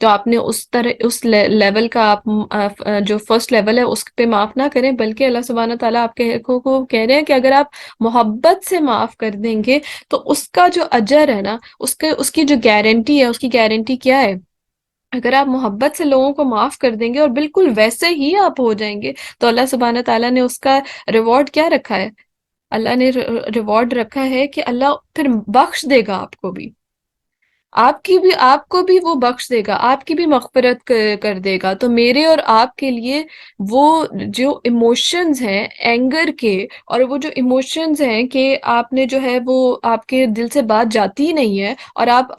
تو آپ نے اس طرح اس لیول کا آپ جو فرسٹ لیول ہے اس پہ معاف نہ کریں، بلکہ اللہ سبحانہ تعالیٰ آپ کے کو کہہ رہے ہیں کہ اگر آپ محبت سے معاف کر دیں گے تو اس کا جو اجر ہے نا، اس کی جو گارنٹی ہے، اس کی گارنٹی کیا ہے؟ اگر آپ محبت سے لوگوں کو معاف کر دیں گے اور بالکل ویسے ہی آپ ہو جائیں گے، تو اللہ سبحانہ تعالیٰ نے اس کا ریوارڈ کیا رکھا ہے؟ اللہ نے ریوارڈ رکھا ہے کہ اللہ پھر بخش دے گا آپ کو بھی، آپ کو بھی وہ بخش دے گا، آپ کی بھی مغفرت کر دے گا۔ تو میرے اور آپ کے لیے وہ جو ایموشنز ہیں اینگر کے، اور وہ جو ایموشنز ہیں کہ آپ نے جو ہے وہ آپ کے دل سے بات جاتی ہی نہیں ہے، اور آپ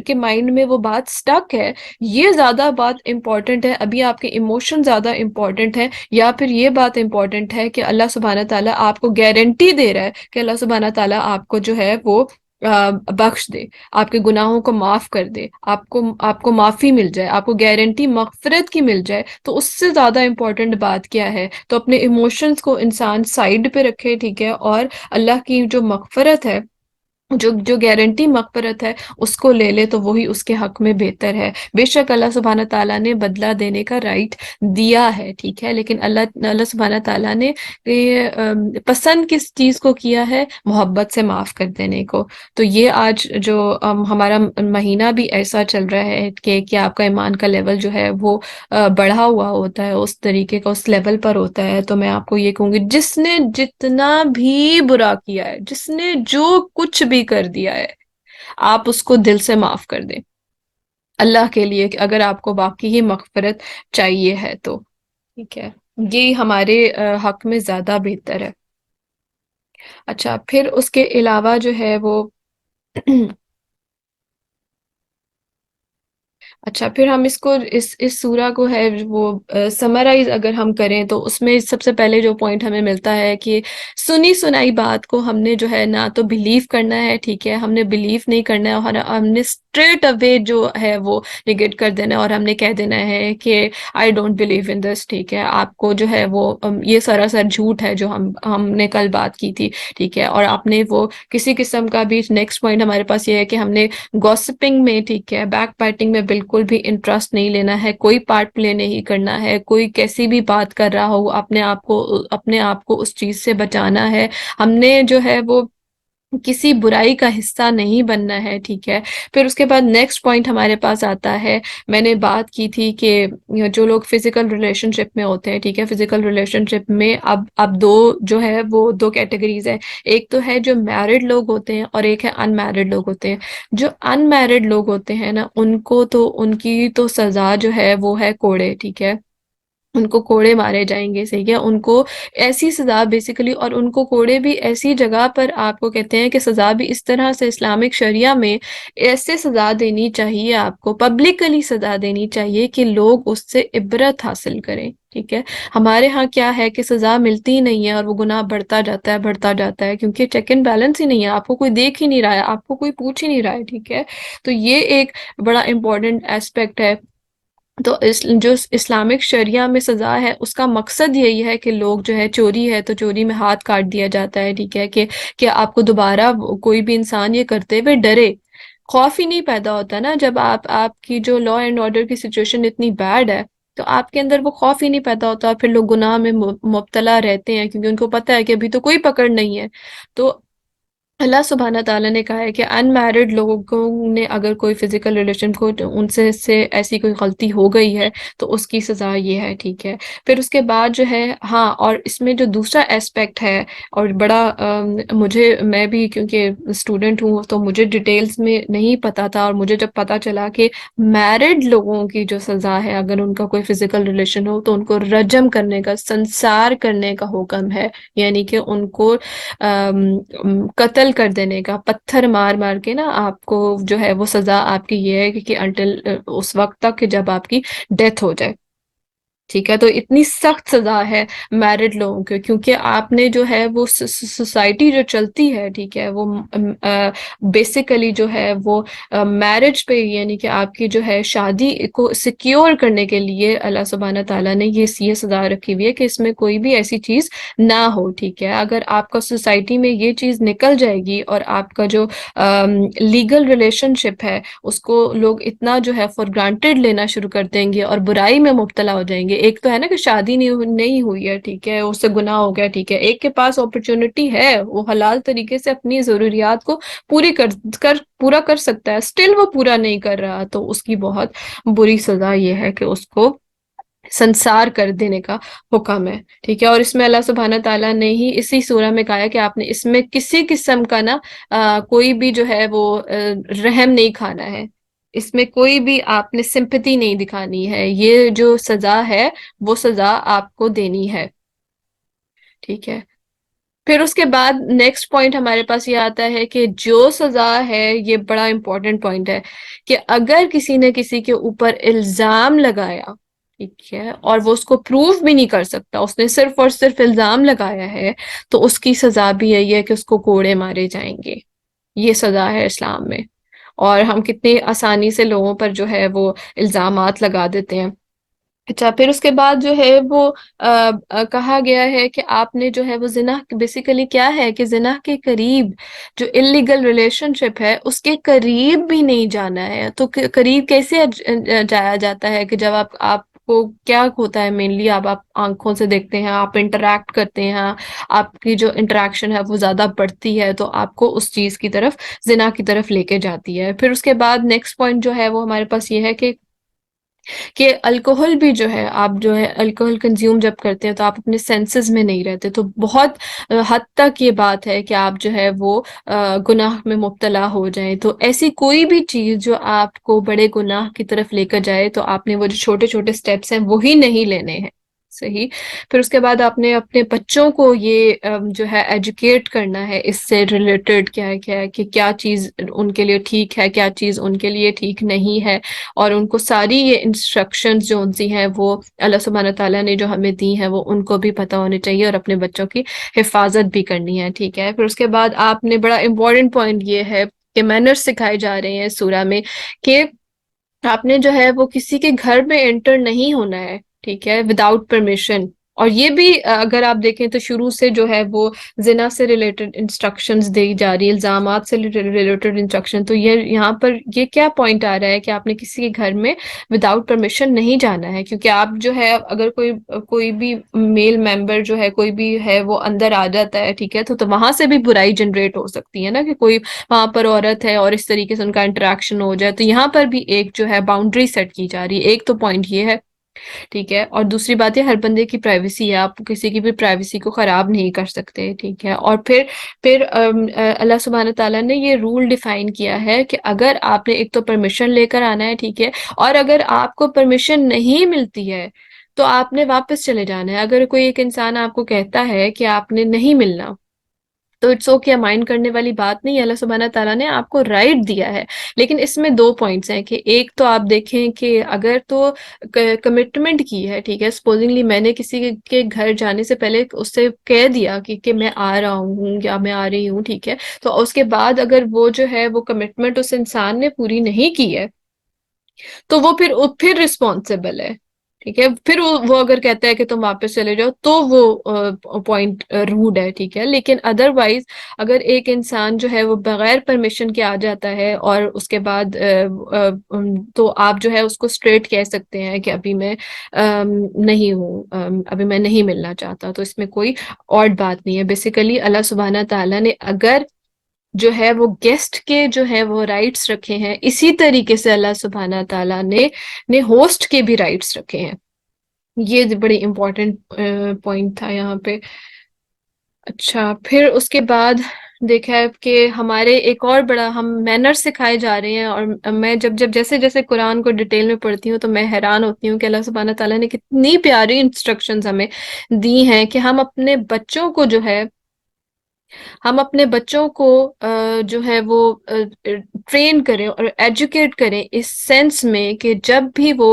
کے مائنڈ میں وہ بات سٹک ہے، یہ زیادہ بات امپورٹنٹ ہے؟ ابھی آپ کے ایموشن زیادہ امپورٹنٹ ہے، یا پھر یہ بات امپورٹنٹ ہے کہ اللہ سبحانہ تعالیٰ آپ کو گارنٹی دے رہا ہے کہ اللہ سبحانہ تعالیٰ آپ کو جو ہے وہ بخش دے، آپ کے گناہوں کو معاف کر دے، آپ کو معافی مل جائے، آپ کو گارنٹی مغفرت کی مل جائے؟ تو اس سے زیادہ امپورٹنٹ بات کیا ہے؟ تو اپنے ایموشنز کو انسان سائیڈ پہ رکھے، ٹھیک ہے، اور اللہ کی جو مغفرت ہے، جو گارنٹی مغفرت ہے، اس کو لے لے، تو وہی اس کے حق میں بہتر ہے۔ بے شک اللہ سبحانہ تعالیٰ نے بدلہ دینے کا رائٹ دیا ہے، ٹھیک ہے، لیکن اللہ سبحانہ تعالیٰ نے پسند کس چیز کو کیا ہے؟ محبت سے معاف کر دینے کو۔ تو یہ آج جو ہمارا مہینہ بھی ایسا چل رہا ہے کہ آپ کا ایمان کا لیول جو ہے وہ بڑھا ہوا ہوتا ہے، اس طریقے کا اس لیول پر ہوتا ہے، تو میں آپ کو یہ کہوں گی، جس نے جتنا بھی برا کیا ہے، جس نے جو کچھ بھی کر دیا ہے، آپ اس کو دل سے معاف کر دیں اللہ کے لیے، کہ اگر آپ کو واقعی ہی مغفرت چاہیے ہے تو، ٹھیک ہے، یہ ہمارے حق میں زیادہ بہتر ہے۔ اچھا، پھر اس کے علاوہ جو ہے وہ اچھا، پھر ہم اس کو اس سورہ کو ہے وہ سمرائز اگر ہم کریں، تو اس میں سب سے پہلے جو پوائنٹ ہمیں ملتا ہے کہ سنی سنائی بات کو ہم نے جو ہے نہ تو بلیو کرنا ہے، ٹھیک ہے، ہم نے بلیو نہیں کرنا ہے، اور ہم نے اسٹریٹ اوے جو ہے وہ نگیٹ کر دینا ہے، اور ہم نے کہہ دینا ہے کہ آئی ڈونٹ بلیو ان دس، ٹھیک ہے، آپ کو جو ہے وہ یہ سراسر جھوٹ ہے جو ہم نے کل بات کی تھی، ٹھیک ہے، اور آپ نے وہ کسی قسم کا بھی نیکسٹ پوائنٹ ہمارے پاس یہ ہے کہ ہم نے گوسپنگ میں، ٹھیک ہے، بیک بائٹنگ میں بالکل بھی انٹرسٹ نہیں لینا ہے، کوئی پارٹ پلے نہیں کرنا ہے، کوئی کیسی بھی بات کر رہا ہو اپنے آپ کو اس چیز سے بچانا ہے، ہم نے جو ہے وہ کسی برائی کا حصہ نہیں بننا ہے، ٹھیک ہے۔ پھر اس کے بعد نیکسٹ پوائنٹ ہمارے پاس آتا ہے، میں نے بات کی تھی کہ جو لوگ فزیکل ریلیشن شپ میں ہوتے ہیں، ٹھیک ہے، فزیکل ریلیشن شپ میں اب دو جو ہے وہ دو کیٹیگریز ہیں، ایک تو ہے جو میرڈ لوگ ہوتے ہیں، اور ایک ہے ان میرڈ لوگ ہوتے ہیں۔ جو ان میرڈ لوگ ہوتے ہیں نا، ان کی تو سزا جو ہے وہ ہے کوڑے، ٹھیک ہے، ان کو کوڑے مارے جائیں گے، صحیح ہے، ان کو ایسی سزا بیسیکلی، اور ان کو کوڑے بھی ایسی جگہ پر آپ کو کہتے ہیں کہ سزا بھی اس طرح سے اسلامک شریعہ میں ایسے سزا دینی چاہیے، آپ کو پبلکلی سزا دینی چاہیے کہ لوگ اس سے عبرت حاصل کریں، ٹھیک ہے۔ ہمارے ہاں کیا ہے کہ سزا ملتی ہی نہیں ہے، اور وہ گناہ بڑھتا جاتا ہے کیونکہ چیک اینڈ بیلنس ہی نہیں ہے، آپ کو کوئی دیکھ ہی نہیں رہا ہے، آپ کو کوئی پوچھ ہی نہیں رہا ہے، ٹھیک ہے۔ تو یہ ایک بڑا امپورٹنٹ ایسپیکٹ ہے۔ تو جو اسلامک شریعہ میں سزا ہے، اس کا مقصد یہی ہے کہ لوگ جو ہے، چوری ہے تو چوری میں ہاتھ کاٹ دیا جاتا ہے، ٹھیک ہے، کہ آپ کو دوبارہ کوئی بھی انسان یہ کرتے ہوئے ڈرے، خوف ہی نہیں پیدا ہوتا نا، جب آپ کی جو لا اینڈ آرڈر کی سچویشن اتنی بیڈ ہے، تو آپ کے اندر وہ خوف ہی نہیں پیدا ہوتا، پھر لوگ گناہ میں مبتلا رہتے ہیں، کیونکہ ان کو پتہ ہے کہ ابھی تو کوئی پکڑ نہیں ہے۔ تو اللہ سبحانہ تعالیٰ نے کہا ہے کہ ان میرڈ لوگوں نے اگر کوئی فزیکل ریلیشن کو ان سے ایسی کوئی غلطی ہو گئی ہے تو اس کی سزا یہ ہے، ٹھیک ہے۔ پھر اس کے بعد جو ہے، ہاں، اور اس میں جو دوسرا ایسپیکٹ ہے، اور بڑا میں بھی کیونکہ اسٹوڈنٹ ہوں تو مجھے ڈیٹیلز میں نہیں پتا تھا، اور مجھے جب پتا چلا کہ میرڈ لوگوں کی جو سزا ہے اگر ان کا کوئی فزیکل ریلیشن ہو تو ان کو رجم کرنے کا، سنسار کرنے کا حکم ہے، یعنی کہ ان کو قتل کر دینے کا، پتھر مار مار کے نا، آپ کو جو ہے وہ سزا آپ کی یہ ہے کہ انٹل اس وقت تک کہ جب آپ کی ڈیتھ ہو جائے، ٹھیک ہے، تو اتنی سخت سزا ہے میرڈ لوگوں کے، کیونکہ آپ نے جو ہے وہ سوسائٹی جو چلتی ہے، ٹھیک ہے، وہ بیسیکلی جو ہے وہ میرج پہ، یعنی کہ آپ کی جو ہے شادی کو سیکیور کرنے کے لیے اللہ سبحانہ تعالیٰ نے یہ سزا رکھی ہوئی ہے کہ اس میں کوئی بھی ایسی چیز نہ ہو، ٹھیک ہے۔ اگر آپ کا سوسائٹی میں یہ چیز نکل جائے گی اور آپ کا جو لیگل ریلیشن شپ ہے اس کو لوگ اتنا جو ہے فار گرانٹیڈ لینا شروع کر دیں گے اور برائی میں مبتلا ہو جائیں گے۔ ایک تو ہے نا کہ شادی نہیں ہوئی ہے، ٹھیک ہے، اس سے گناہ ہو گیا، ٹھیک ہے، ایک کے پاس اپرچونٹی ہے، وہ حلال طریقے سے اپنی ضروریات کو پورا کر سکتا ہے، اسٹل وہ پورا نہیں کر رہا، تو اس کی بہت بری سزا یہ ہے کہ اس کو سنسار کر دینے کا حکم ہے، ٹھیک ہے۔ اور اس میں اللہ سبحانہ تعالیٰ نے ہی اسی سورہ میں کہا ہے کہ آپ نے اس میں کسی قسم کا نا کوئی بھی جو ہے وہ رحم نہیں کھانا ہے، اس میں کوئی بھی آپ نے سمپتی نہیں دکھانی ہے، یہ جو سزا ہے وہ سزا آپ کو دینی ہے، ٹھیک ہے۔ پھر اس کے بعد نیکسٹ پوائنٹ ہمارے پاس یہ آتا ہے کہ جو سزا ہے، یہ بڑا امپورٹنٹ پوائنٹ ہے، کہ اگر کسی نے کسی کے اوپر الزام لگایا، ٹھیک ہے، اور وہ اس کو پروف بھی نہیں کر سکتا، اس نے صرف اور صرف الزام لگایا ہے، تو اس کی سزا بھی یہی ہے کہ اس کو کوڑے مارے جائیں گے، یہ سزا ہے اسلام میں۔ اور ہم کتنی آسانی سے لوگوں پر جو ہے وہ الزامات لگا دیتے ہیں۔ اچھا، پھر اس کے بعد جو ہے وہ کہا گیا ہے کہ آپ نے جو ہے وہ زنا، بیسیکلی کیا ہے کہ زنا کے قریب، جو انلیگل ریلیشن شپ ہے اس کے قریب بھی نہیں جانا ہے۔ تو قریب کیسے جایا جاتا ہے کہ جب آپ کو کیا ہوتا ہے، مینلی آپ آنکھوں سے دیکھتے ہیں، آپ انٹریکٹ کرتے ہیں، آپ کی جو انٹریکشن ہے وہ زیادہ بڑھتی ہے، تو آپ کو اس چیز کی طرف، زنا کی طرف لے کے جاتی ہے۔ پھر اس کے بعد نیکسٹ پوائنٹ جو ہے وہ ہمارے پاس یہ ہے کہ الکوہل بھی جو ہے، آپ جو ہے الکوہل کنزیوم جب کرتے ہیں تو آپ اپنے سینسز میں نہیں رہتے، تو بہت حد تک یہ بات ہے کہ آپ جو ہے وہ گناہ میں مبتلا ہو جائیں۔ تو ایسی کوئی بھی چیز جو آپ کو بڑے گناہ کی طرف لے کر جائے، تو آپ نے وہ جو چھوٹے چھوٹے سٹیپس ہیں وہی نہیں لینے ہیں، صحیح۔ پھر اس کے بعد آپ نے اپنے بچوں کو یہ جو ہے ایجوکیٹ کرنا ہے اس سے ریلیٹڈ، کیا ہے کہ کیا چیز ان کے لیے ٹھیک ہے، کیا چیز ان کے لیے ٹھیک نہیں ہے، اور ان کو ساری یہ انسٹرکشنز جو ان سی ہیں وہ اللہ سبحانہ تعالیٰ نے جو ہمیں دی ہیں وہ ان کو بھی پتہ ہونے چاہیے، اور اپنے بچوں کی حفاظت بھی کرنی ہے، ٹھیک ہے۔ پھر اس کے بعد آپ نے بڑا امپورٹنٹ پوائنٹ یہ ہے کہ مینرز سکھائے جا رہے ہیں سورہ میں، کہ آپ نے جو ہے وہ کسی کے گھر میں انٹر نہیں ہونا ہے، ٹھیک ہے، وداؤٹ پرمیشن۔ اور یہ بھی اگر آپ دیکھیں تو شروع سے جو ہے وہ زنا سے ریلیٹڈ انسٹرکشنز دی جا رہی ہیں، الزامات سے ریلیٹڈ انسٹرکشن، تو یہ یہاں پر یہ کیا پوائنٹ آ رہا ہے کہ آپ نے کسی کے گھر میں وداؤٹ پرمیشن نہیں جانا ہے، کیونکہ آپ جو ہے اگر کوئی بھی میل ممبر جو ہے، کوئی بھی ہے وہ اندر آ جاتا ہے، ٹھیک ہے، تو وہاں سے بھی برائی جنریٹ ہو سکتی ہے نا، کہ کوئی وہاں پر عورت ہے اور اس طریقے سے ان کا انٹریکشن ہو جائے، تو یہاں پر بھی ایک جو ہے باؤنڈری سیٹ کی جا رہی ہے۔ ایک تو پوائنٹ یہ ہے، ٹھیک ہے، اور دوسری بات یہ ہر بندے کی پرائیویسی ہے، آپ کسی کی بھی پرائیویسی کو خراب نہیں کر سکتے، ٹھیک ہے۔ اور پھر اللہ سبحانہ تعالیٰ نے یہ رول ڈیفائن کیا ہے کہ اگر آپ نے ایک تو پرمیشن لے کر آنا ہے، ٹھیک ہے، اور اگر آپ کو پرمیشن نہیں ملتی ہے تو آپ نے واپس چلے جانا ہے۔ اگر کوئی ایک انسان آپ کو کہتا ہے کہ آپ نے نہیں ملنا، تو اٹس اوکے، مائنڈ کرنے والی بات نہیں ہے، اللہ سبحانہ تعالیٰ نے آپ کو رائٹ دیا ہے۔ لیکن اس میں دو پوائنٹس ہیں، کہ ایک تو آپ دیکھیں کہ اگر تو کمٹمنٹ کی ہے، ٹھیک ہے، سپوزنگلی میں نے کسی کے گھر جانے سے پہلے اس سے کہہ دیا کہ میں آ رہا ہوں یا میں آ رہی ہوں، ٹھیک ہے، تو اس کے بعد اگر وہ جو ہے وہ کمٹمنٹ اس انسان نے پوری نہیں کی ہے، تو وہ پھر رسپانسبل ہے، ٹھیک ہے۔ پھر وہ اگر کہتا ہے کہ تم واپس چلے جاؤ، تو وہ پوائنٹ روڈ ہے، ٹھیک ہے۔ لیکن ادروائز اگر ایک انسان جو ہے وہ بغیر پرمیشن کے آ جاتا ہے اور اس کے بعد تو آپ جو ہے اس کو اسٹریٹ کہہ سکتے ہیں کہ ابھی میں نہیں ہوں، ابھی میں نہیں ملنا چاہتا، تو اس میں کوئی اور بات نہیں ہے۔ بیسیکلی اللہ سبحانہ تعالیٰ نے اگر جو ہے وہ گیسٹ کے جو ہے وہ رائٹس رکھے ہیں، اسی طریقے سے اللہ سبحانہ تعالیٰ نے ہوسٹ کے بھی رائٹس رکھے ہیں۔ یہ بڑی امپورٹنٹ پوائنٹ تھا یہاں پہ۔ اچھا، پھر اس کے بعد دیکھا ہے کہ ہمارے ایک اور بڑا ہم مینر سکھائے جا رہے ہیں، اور میں جب جیسے جیسے قرآن کو ڈیٹیل میں پڑھتی ہوں تو میں حیران ہوتی ہوں کہ اللہ سبحانہ تعالیٰ نے کتنی پیاری انسٹرکشنز ہمیں دی ہیں، کہ ہم اپنے بچوں کو جو ہے، ہم اپنے بچوں کو جو ہے وہ ٹرین کریں اور ایجوکیٹ کریں اس سینس میں کہ جب بھی وہ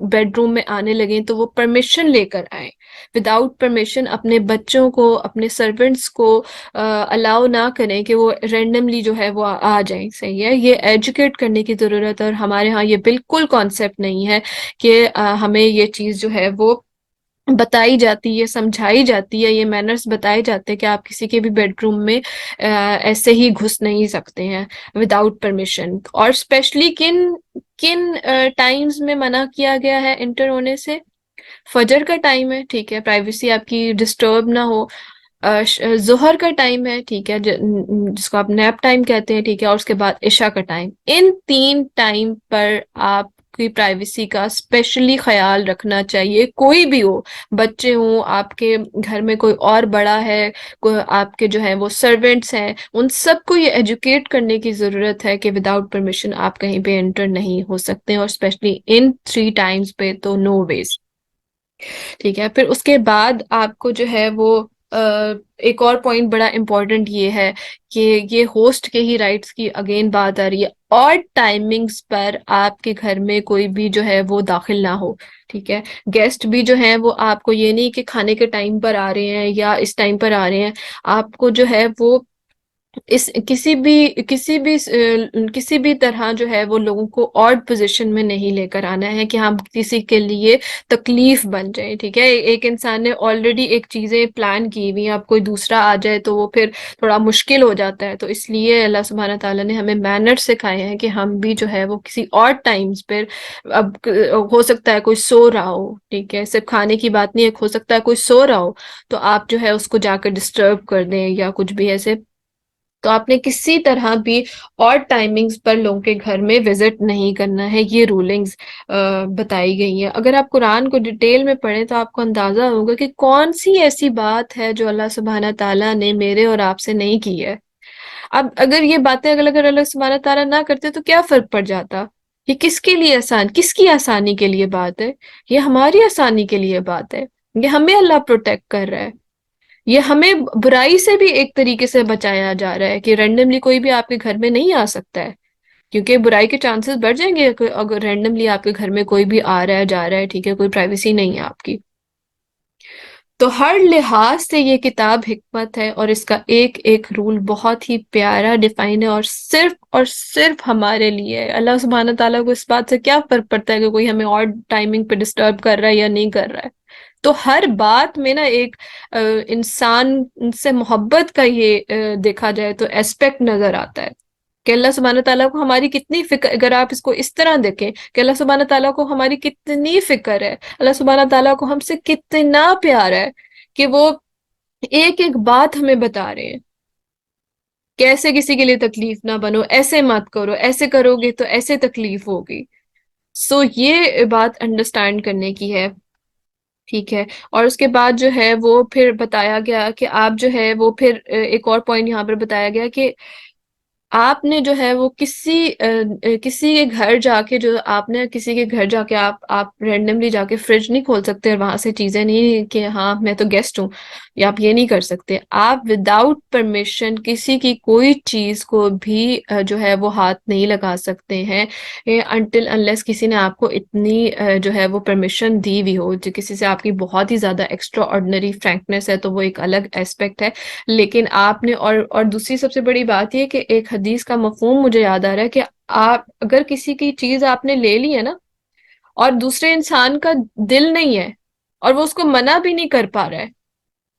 بیڈ روم میں آنے لگیں تو وہ پرمیشن لے کر آئیں. وداؤٹ پرمیشن اپنے بچوں کو، اپنے سرونٹس کو الاؤ نہ کریں کہ وہ رینڈملی جو ہے وہ آ جائیں. صحیح ہے، یہ ایجوکیٹ کرنے کی ضرورت ہے، اور ہمارے ہاں یہ بالکل کانسیپٹ نہیں ہے کہ ہمیں یہ چیز جو ہے وہ بتائی جاتی ہے، سمجھائی جاتی ہے، یہ مینرز بتائے جاتے ہیں کہ آپ کسی کے بھی بیڈ روم میں ایسے ہی گھس نہیں سکتے ہیں وداؤٹ پرمیشن. اور اسپیشلی کن کن ٹائمز میں منع کیا گیا ہے انٹر ہونے سے؟ فجر کا ٹائم ہے، ٹھیک ہے، پرائیویسی آپ کی ڈسٹرب نہ ہو. ظہر کا ٹائم ہے، ٹھیک ہے، جس کو آپ نیپ ٹائم کہتے ہیں، ٹھیک ہے، اور اس کے بعد عشاء کا ٹائم. ان 3 ٹائم پر آپ کی پرائیویسی کا اسپیشلی خیال رکھنا چاہیے. کوئی بھی ہو، بچے ہوں، آپ کے گھر میں کوئی اور بڑا ہے، کوئی آپ کے جو ہے وہ سرونٹس ہیں، ان سب کو یہ ایجوکیٹ کرنے کی ضرورت ہے کہ وداؤٹ پرمیشن آپ کہیں پہ انٹر نہیں ہو سکتے، اور اسپیشلی ان 3 ٹائمز پہ تو نو ویز. ٹھیک ہے. پھر اس کے بعد آپ کو جو ہے وہ ایک اور پوائنٹ بڑا امپورٹنٹ یہ ہے کہ یہ ہوسٹ کے ہی رائٹس کی اگین بات آ رہی ہے. اور ٹائمنگز پر آپ کے گھر میں کوئی بھی جو ہے وہ داخل نہ ہو. ٹھیک ہے. گیسٹ بھی جو ہیں وہ آپ کو یہ نہیں کہ کھانے کے ٹائم پر آ رہے ہیں یا اس ٹائم پر آ رہے ہیں، آپ کو جو ہے وہ اس کسی بھی طرح جو ہے وہ لوگوں کو آڈ پوزیشن میں نہیں لے کر آنا ہے کہ ہم کسی کے لیے تکلیف بن جائیں. ٹھیک ہے. ایک انسان نے آلریڈی ایک چیزیں پلان کی ہوئی ہیں، اب کوئی دوسرا آ جائے تو وہ پھر تھوڑا مشکل ہو جاتا ہے. تو اس لیے اللہ سبحانہ تعالیٰ نے ہمیں مینرز سکھائے ہیں کہ ہم بھی جو ہے وہ کسی اور ٹائمز پر، اب ہو سکتا ہے کوئی سو رہا ہو، ٹھیک ہے، صرف کھانے کی بات نہیں ہے، ہو سکتا ہے کوئی سو رہا ہو، تو آپ جو ہے اس کو جا کر ڈسٹرب کر دیں یا کچھ بھی ایسے. تو آپ نے کسی طرح بھی اور ٹائمنگز پر لوگوں کے گھر میں وزٹ نہیں کرنا ہے. یہ رولنگز بتائی گئی ہیں. اگر آپ قرآن کو ڈیٹیل میں پڑھیں تو آپ کو اندازہ ہوگا کہ کون سی ایسی بات ہے جو اللہ سبحانہ تعالیٰ نے میرے اور آپ سے نہیں کی ہے. اب اگر یہ باتیں اگر اللہ سبحانہ تعالیٰ نہ کرتے تو کیا فرق پڑ جاتا؟ یہ کس کے لیے کس کی آسانی کے لیے بات ہے؟ یہ ہماری آسانی کے لیے بات ہے. یہ ہمیں اللہ پروٹیکٹ کر رہا ہے. یہ ہمیں برائی سے بھی ایک طریقے سے بچایا جا رہا ہے کہ رینڈملی کوئی بھی آپ کے گھر میں نہیں آ سکتا ہے، کیونکہ برائی کے چانسز بڑھ جائیں گے اگر رینڈملی آپ کے گھر میں کوئی بھی آ رہا ہے جا رہا ہے. ٹھیک ہے، کوئی پرائیویسی نہیں ہے آپ کی. تو ہر لحاظ سے یہ کتاب حکمت ہے، اور اس کا ایک ایک رول بہت ہی پیارا ڈیفائن ہے، اور صرف ہمارے لیے ہے. اللہ سبحانہ تعالیٰ کو اس بات سے کیا فرق پڑتا ہے کہ کوئی ہمیں اور ٹائمنگ پہ ڈسٹرب کر رہا ہے یا نہیں کر رہا ہے. تو ہر بات میں نا ایک انسان سے محبت کا یہ دیکھا جائے تو ایسپیکٹ نظر آتا ہے کہ اللہ سبحانہ تعالیٰ کو ہماری کتنی فکر. اگر آپ اس کو اس طرح دیکھیں کہ اللہ سبحانہ تعالیٰ کو ہماری کتنی فکر ہے، اللہ سبحانہ تعالیٰ کو ہم سے کتنا پیار ہے کہ وہ ایک ایک بات ہمیں بتا رہے ہیں کہ ایسے کسی کے لیے تکلیف نہ بنو، ایسے مت کرو، ایسے کرو گے تو ایسے تکلیف ہوگی. سو یہ بات انڈرسٹینڈ کرنے کی ہے. ٹھیک ہے. اور اس کے بعد جو ہے وہ پھر بتایا گیا کہ آپ جو ہے وہ پھر ایک اور پوائنٹ یہاں پر بتایا گیا کہ آپ نے جو ہے وہ کسی کے گھر جا کے، جو آپ نے کسی کے گھر جا کے آپ رینڈملی جا کے فریج نہیں کھول سکتے اور وہاں سے چیزیں نہیں کہ ہاں میں تو گیسٹ ہوں، یا آپ یہ نہیں کر سکتے. آپ وداؤٹ پرمیشن کسی کی کوئی چیز کو بھی جو ہے وہ ہاتھ نہیں لگا سکتے ہیں انٹل انلیس کسی نے آپ کو اتنی جو ہے وہ پرمیشن دی ہوئی ہو. جو کسی سے آپ کی بہت ہی زیادہ ایکسٹرا آرڈنری فرینکنیس ہے تو وہ ایک الگ ایسپیکٹ ہے. لیکن آپ نے اور دوسری سب سے بڑی بات یہ کہ ایک حدیث کا مفہوم مجھے یاد آ رہا ہے کہ آپ اگر کسی کی چیز آپ نے لے لی ہے نا، اور دوسرے انسان کا دل نہیں ہے اور وہ اس کو منع بھی نہیں کر پا رہا ہے،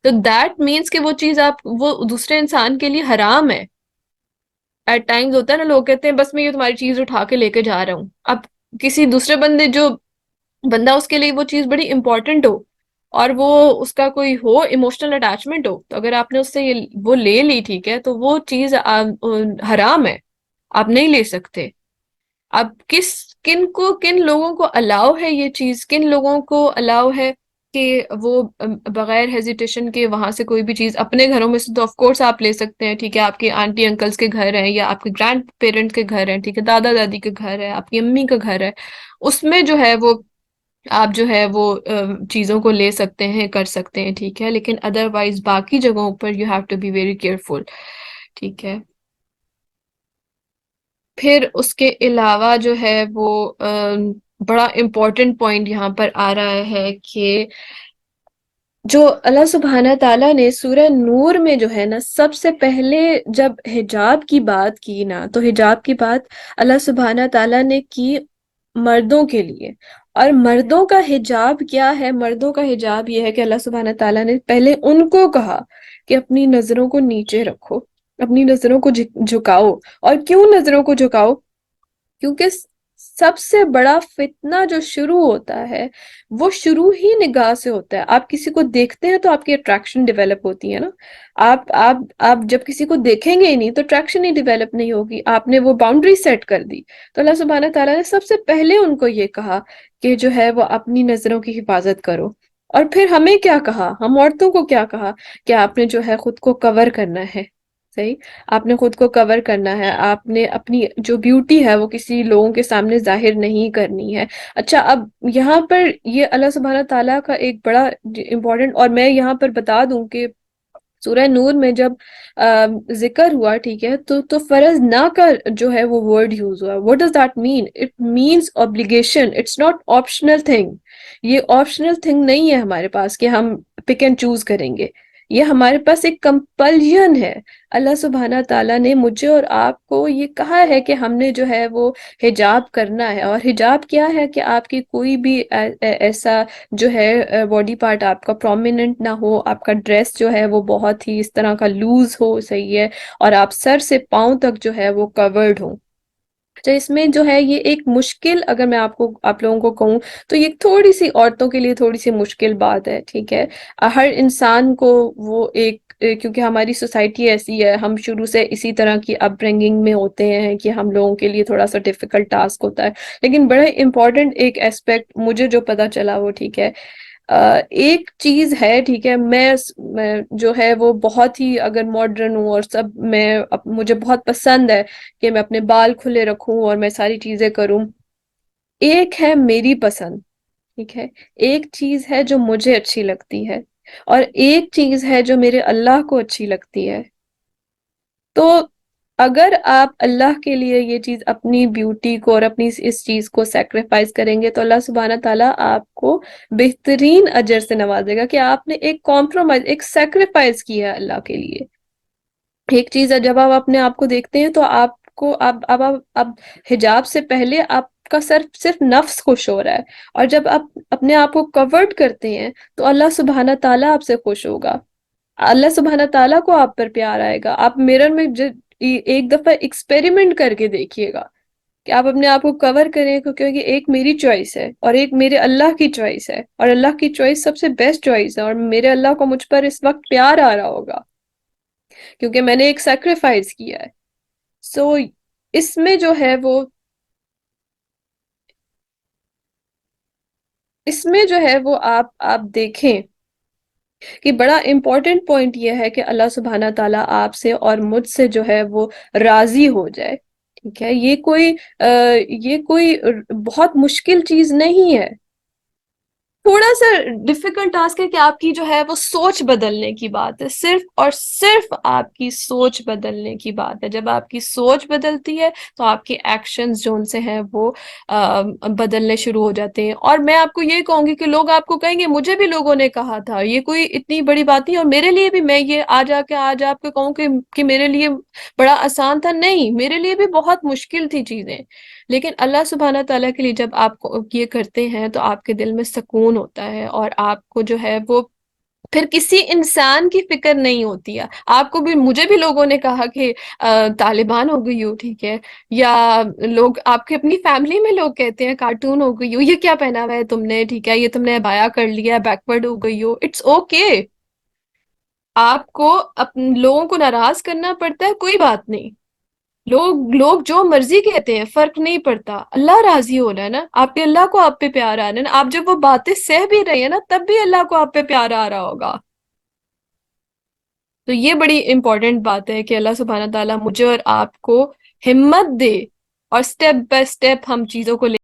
تو دیٹ مینس کہ وہ چیز وہ دوسرے انسان کے لیے حرام ہے. ایٹ ٹائمز ہوتا ہے نا، لوگ کہتے ہیں بس میں یہ تمہاری چیز اٹھا کے لے کے جا رہا ہوں. اب کسی دوسرے بندہ اس کے لیے وہ چیز بڑی امپورٹنٹ ہو اور وہ اس کا کوئی ہو ایموشنل اٹیچمنٹ ہو، تو اگر آپ نے اس سے وہ لے لی، ٹھیک ہے، تو وہ چیز حرام ہے، آپ نہیں لے سکتے. اب کن لوگوں کو الاؤ ہے یہ چیز، کن لوگوں کو الاؤ ہے کہ وہ بغیر ہیزیٹیشن کے وہاں سے کوئی بھی چیز اپنے گھروں میں سے تو آف کورس آپ لے سکتے ہیں. ٹھیک ہے، آپ کے آنٹی انکلس کے گھر ہیں یا آپ کے گرینڈ پیرنٹ کے گھر ہیں، ٹھیک ہے، دادا دادی کے گھر ہے، آپ کی امی کا گھر ہے، اس میں جو ہے وہ آپ جو ہے وہ چیزوں کو لے سکتے ہیں، کر سکتے ہیں. ٹھیک ہے. لیکن ادروائز باقی جگہوں پر you have to be very careful. ٹھیک ہے. پھر اس کے علاوہ جو ہے وہ بڑا امپورٹنٹ پوائنٹ یہاں پر آ رہا ہے کہ جو اللہ سبحانہ تعالیٰ نے سورہ نور میں جو ہے نا سب سے پہلے جب حجاب کی بات کی نا، تو حجاب کی بات اللہ سبحانہ تعالیٰ نے کی مردوں کے لیے. اور مردوں کا حجاب کیا ہے؟ مردوں کا حجاب یہ ہے کہ اللہ سبحانہ تعالیٰ نے پہلے ان کو کہا کہ اپنی نظروں کو نیچے رکھو، اپنی نظروں کو جھکاؤ. اور کیوں نظروں کو جھکاؤ؟ کیونکہ سب سے بڑا فتنہ جو شروع ہوتا ہے وہ شروع ہی نگاہ سے ہوتا ہے. آپ کسی کو دیکھتے ہیں تو آپ کی اٹریکشن ڈیولپ ہوتی ہے نا. آپ جب کسی کو دیکھیں گے ہی نہیں تو اٹریکشن ہی ڈیولپ نہیں ہوگی. آپ نے وہ باؤنڈری سیٹ کر دی. تو اللہ سبحانہ تعالیٰ نے سب سے پہلے ان کو یہ کہا کہ جو ہے وہ اپنی نظروں کی حفاظت کرو. اور پھر ہمیں کیا کہا؟ ہم عورتوں کو کیا کہا؟ کہ آپ نے جو ہے خود کو کور کرنا ہے. صحیح، آپ نے خود کو کور کرنا ہے. آپ نے اپنی جو بیوٹی ہے وہ کسی لوگوں کے سامنے ظاہر نہیں کرنی ہے. اچھا، اب یہاں پر یہ اللہ سبحانہ تعالیٰ کا ایک بڑا امپورٹنٹ، اور میں یہاں پر بتا دوں کہ سورہ نور میں جب ذکر ہوا، ٹھیک ہے، تو فرض نہ کا جو ہے وہ ورڈ یوز ہوا. what does that mean? it means obligation. it's not optional thing. یہ آپشنل تھنگ نہیں ہے ہمارے پاس کہ ہم پک اینڈ چوز کریں گے. یہ ہمارے پاس ایک کمپلژن ہے. اللہ سبحانہ تعالیٰ نے مجھے اور آپ کو یہ کہا ہے کہ ہم نے جو ہے وہ حجاب کرنا ہے. اور حجاب کیا ہے؟ کہ آپ کی کوئی بھی ایسا جو ہے باڈی پارٹ آپ کا پرومیننٹ نہ ہو، آپ کا ڈریس جو ہے وہ بہت ہی اس طرح کا لوز ہو، صحیح ہے، اور آپ سر سے پاؤں تک جو ہے وہ کورڈ ہو. تو اس میں جو ہے یہ ایک مشکل، اگر میں آپ لوگوں کو کہوں تو یہ تھوڑی سی عورتوں کے لیے تھوڑی سی مشکل بات ہے. ٹھیک ہے، ہر انسان کو وہ ایک، کیونکہ ہماری سوسائٹی ایسی ہے، ہم شروع سے اسی طرح کی اپ برنگنگ میں ہوتے ہیں کہ ہم لوگوں کے لیے تھوڑا سا ڈیفیکلٹ ٹاسک ہوتا ہے. لیکن بڑے امپورٹنٹ ایک ایسپیکٹ مجھے جو پتا چلا وہ، ٹھیک ہے، ایک چیز ہے، ٹھیک ہے، میں جو ہے وہ بہت ہی اگر ماڈرن ہوں اور سب، مجھے بہت پسند ہے کہ میں اپنے بال کھلے رکھوں اور میں ساری چیزیں کروں. ایک ہے میری پسند، ٹھیک ہے، ایک چیز ہے جو مجھے اچھی لگتی ہے، اور ایک چیز ہے جو میرے اللہ کو اچھی لگتی ہے. تو اگر آپ اللہ کے لیے یہ چیز، اپنی بیوٹی کو اور اپنی اس چیز کو سیکریفائز کریں گے تو اللہ سبحانہ تعالیٰ آپ کو بہترین اجر سے نوازے گا کہ آپ نے ایک کمپرومائز، ایک سیکریفائز کیا ہے اللہ کے لیے. ایک چیز ہے، جب آپ اپنے آپ کو دیکھتے ہیں تو آپ کو اب حجاب سے پہلے آپ کا صرف نفس خوش ہو رہا ہے. اور جب آپ اپنے آپ کو کورڈ کرتے ہیں تو اللہ سبحانہ تعالیٰ آپ سے خوش ہوگا. اللہ سبحانہ تعالیٰ کو آپ پر پیار آئے گا. آپ میرر میں ایک دفعہ ایکسپیریمنٹ کر کے دیکھیے گا کہ آپ اپنے آپ کو کور کریں، کیونکہ ایک میری چوائس ہے اور ایک میرے اللہ کی چوائس ہے، اور اللہ کی چوائس سب سے بیسٹ چوائس ہے. اور میرے اللہ کو مجھ پر اس وقت پیار آ رہا ہوگا کیونکہ میں نے ایک سیکریفائز کیا ہے. سو اس میں جو ہے وہ، اس میں جو ہے وہ آپ دیکھیں کہ بڑا امپورٹنٹ پوائنٹ یہ ہے کہ اللہ سبحانہ تعالیٰ آپ سے اور مجھ سے جو ہے وہ راضی ہو جائے. ٹھیک ہے، یہ کوئی بہت مشکل چیز نہیں ہے. تھوڑا سا ڈیفیکلٹ ٹاسک ہے کہ آپ کی جو ہے وہ سوچ بدلنے کی بات ہے. صرف اور صرف آپ کی سوچ بدلنے کی بات ہے. جب آپ کی سوچ بدلتی ہے تو آپ کے ایکشنز جو ان سے ہیں وہ بدلنے شروع ہو جاتے ہیں. اور میں آپ کو یہ کہوں گی کہ لوگ آپ کو کہیں گے مجھے بھی لوگوں نے کہا تھا، یہ کوئی اتنی بڑی بات نہیں. اور میرے لیے بھی، میں یہ آج آپ کو کہوں کہ میرے لیے بڑا آسان تھا، نہیں، میرے لیے بھی بہت مشکل تھی چیزیں. لیکن اللہ سبحانہ تعالیٰ کے لیے جب آپ کو یہ کرتے ہیں تو آپ کے دل میں سکون ہوتا ہے، اور آپ کو جو ہے وہ پھر کسی انسان کی فکر نہیں ہوتی ہے. آپ کو بھی، مجھے بھی لوگوں نے کہا کہ طالبان ہو گئی ہو، ٹھیک ہے، یا لوگ آپ کے اپنی فیملی میں لوگ کہتے ہیں کارٹون ہو گئی ہو، یہ کیا پہنا ہوا ہے تم نے، ٹھیک ہے، یہ تم نے عبایا کر لیا، بیکورڈ ہو گئی ہو. It's okay. آپ کو لوگوں کو ناراض کرنا پڑتا ہے، کوئی بات نہیں. لوگ جو مرضی کہتے ہیں، فرق نہیں پڑتا. اللہ راضی ہو رہا ہے نا، آپ کے اللہ کو آپ پہ پیار آ رہا ہے نا. آپ جب وہ باتیں سہ بھی رہے ہیں نا تب بھی اللہ کو آپ پہ پیار آ رہا ہوگا. تو یہ بڑی امپورٹنٹ بات ہے کہ اللہ سبحانہ تعالیٰ مجھے اور آپ کو ہمت دے، اور سٹیپ بائی سٹیپ ہم چیزوں کو